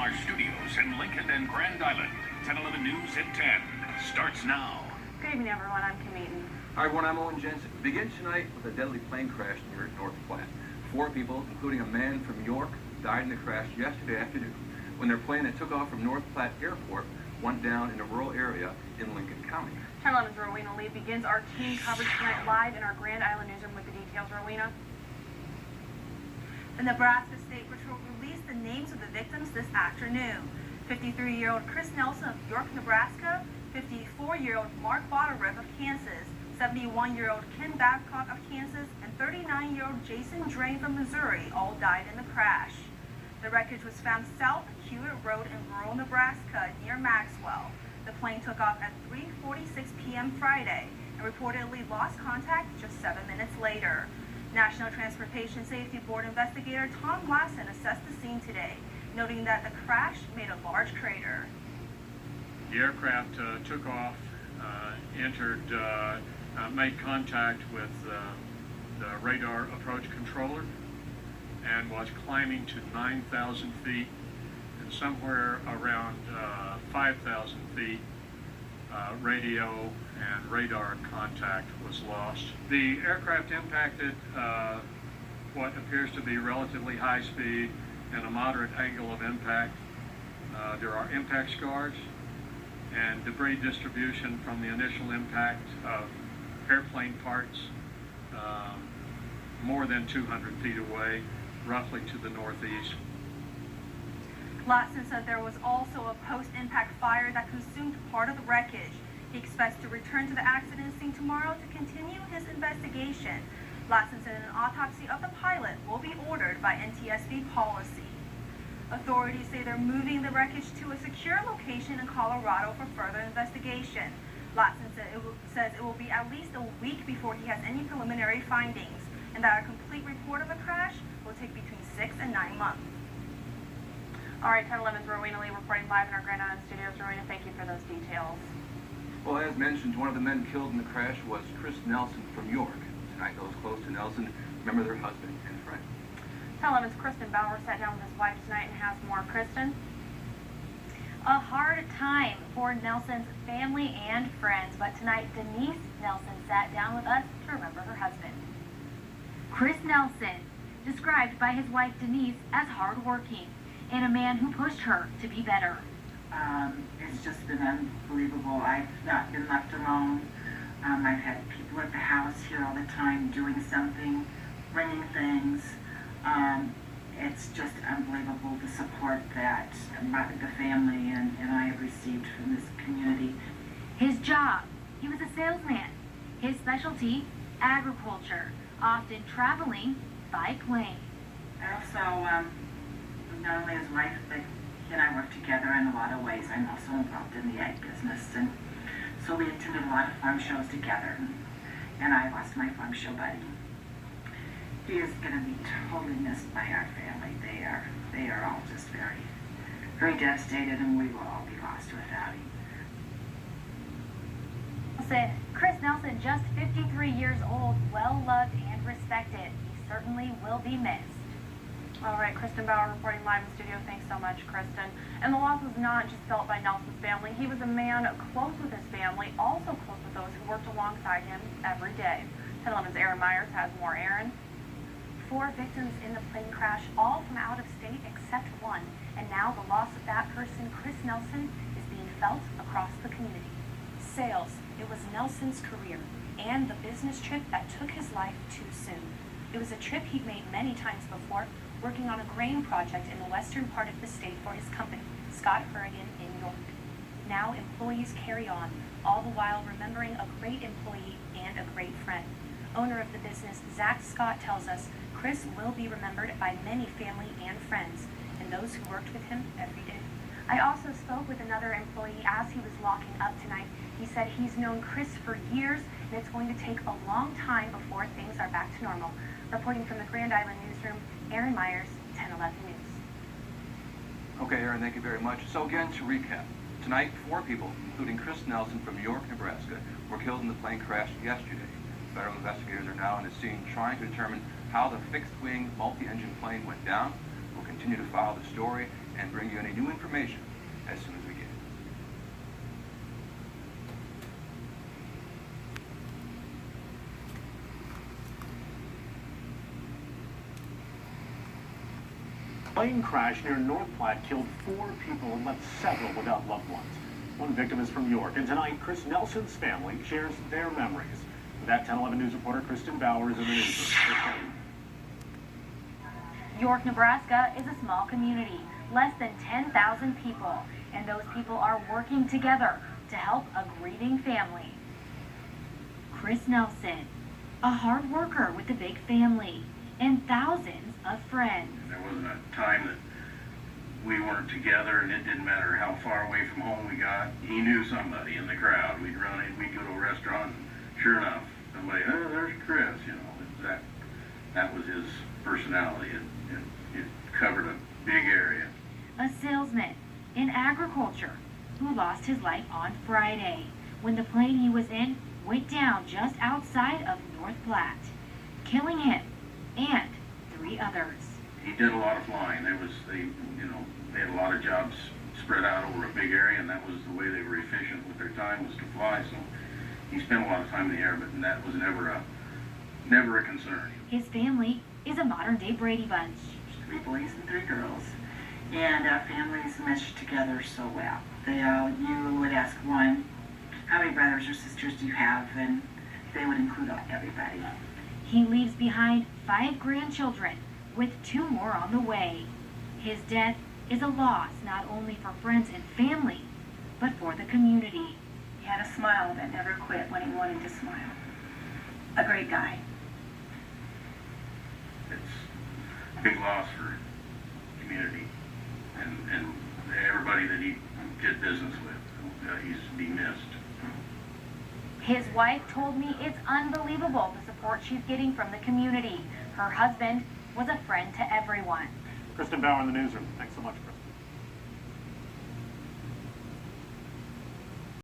our studios in Lincoln and Grand Island. 10/11 News at 10 starts now. Good evening, everyone. I'm Kim Eaton. Hi, everyone. I'm Owen Jensen. We begin tonight with a deadly plane crash near North Platte. 4 people, including a man from York, died in the crash yesterday afternoon when their plane that took off from North Platte Airport went down in a rural area in Lincoln County. 10/11's Rowena Lee begins our team coverage tonight live in our Grand Island newsroom with the details. Rowena. The Nebraska State Patrol released the names of the victims this afternoon. 53-year-old Chris Nelsen of York, Nebraska, 54-year-old Mark Botteriff of Kansas, 71-year-old Ken Babcock of Kansas, and 39-year-old Jason Drain from Missouri all died in the crash. The wreckage was found south of Hewitt Road in rural Nebraska near Maxwell. The plane took off at 3:46 p.m. Friday and reportedly lost contact just 7 minutes later. National Transportation Safety Board investigator Tom Lassen assessed the scene today, noting that the crash made a large crater. The aircraft took off, made contact with the radar approach controller and was climbing to 9,000 feet, and somewhere around 5,000 feet radio and radar contact was lost. The aircraft impacted what appears to be relatively high speed and a moderate angle of impact. There are impact scars and debris distribution from the initial impact of airplane parts more than 200 feet away, roughly to the northeast. Lassen said there was also a post-impact fire that consumed part of the wreckage. He expects to return to the accident scene tomorrow to continue his investigation. Lassen said an autopsy of the pilot will be ordered by NTSB policy. Authorities say they're moving the wreckage to a secure location in Colorado for further investigation. Lassen says it will be at least a week before he has any preliminary findings, and that a complete report of the crash will take between 6 and 9 months. All right, 10/11's Rowena Lee reporting live in our Grand Island studios. Rowena, thank you for those details. Well, as mentioned, one of the men killed in the crash was Chris Nelsen from York. Tonight, those close to Nelsen remember their husband and friend. 10/11's Kristen Bauer sat down with his wife tonight and has more. Kristen? A hard time for Nelsen's family and friends, but tonight Denise Nelsen sat down with us to remember her husband. Chris Nelsen, described by his wife Denise as hardworking and a man who pushed her to be better. It's just been unbelievable. I've not been left alone. I've had people at the house here all the time doing something, bringing things. It's just unbelievable the support that the family and I have received from this community. His job, he was a salesman. His specialty, agriculture, often traveling by plane. I also, not only his wife, but he and I work together in a lot of ways. I'm also involved in the egg business, and so we attended a lot of farm shows together, and I lost my farm show buddy. He is going to be totally missed by our family. They are all just very, very devastated, and we will all be lost without him. Chris Nelsen, just 53 years old, well-loved and respected. He certainly will be missed. All right, Kristen Bauer reporting live in studio. Thanks so much, Kristen. And the loss was not just felt by Nelsen's family. He was a man close with his family, also close with those who worked alongside him every day. 10/11's Aaron Myers has more. Aaron? 4 victims in the plane crash, all from out of state except one. And now the loss of that person, Chris Nelsen, is being felt across the community. Sales. It was Nelsen's career and the business trip that took his life too soon. It was a trip he'd made many times before, working on a grain project in the western part of the state for his company, Scott Hurrigan in York. Now employees carry on, all the while remembering a great employee and a great friend. Owner of the business, Zach Scott, tells us Chris will be remembered by many family and friends, and those who worked with him every day. I also spoke with another employee as he was locking up tonight. He said he's known Chris for years, and it's going to take a long time before things are back to normal. Reporting from the Grand Island newsroom, Aaron Myers, 10/11 News. Okay, Aaron, thank you very much. So again, to recap, tonight 4 people, including Chris Nelsen from York, Nebraska, were killed in the plane crash yesterday. Federal investigators are now on the scene trying to determine how the fixed-wing multi-engine plane went down. We'll continue to follow the story and bring you any new information as soon as we get it. Plane crash near North Platte killed 4 people and left several without loved ones. One victim is from York, and tonight, Chris Nelson's family shares their memories. With that, 10/11 News reporter Kristen Bauer is in the newsroom. York, Nebraska is a small community, less than 10,000 people, and those people are working together to help a grieving family. Chris Nelsen, a hard worker with a big family and thousands of friends. There wasn't a time that we weren't together, and it didn't matter how far away from home we got. He knew somebody in the crowd. We'd run in, we'd go to a restaurant, and sure enough, somebody, oh, there's Chris, you know. That was his personality. It covered a big area. A salesman in agriculture who lost his life on Friday when the plane he was in went down just outside of North Platte, killing him and 3 others. He did a lot of flying. They had a lot of jobs spread out over a big area, and that was the way they were efficient with their time, was to fly. So he spent a lot of time in the air, but that was never a concern. His family is a modern-day Brady Bunch. 3 boys and 3 girls, and our families meshed together so well. You would ask one, how many brothers or sisters do you have, and they would include everybody. He leaves behind 5 grandchildren, with 2 more on the way. His death is a loss not only for friends and family, but for the community. He had a smile that never quit when he wanted to smile. A great guy. It's a big loss for the community and everybody that he did business with. He's to be missed. His wife told me it's unbelievable the support she's getting from the community. Her husband was a friend to everyone. Kristen Bauer in the newsroom. Thanks so much, Kristen.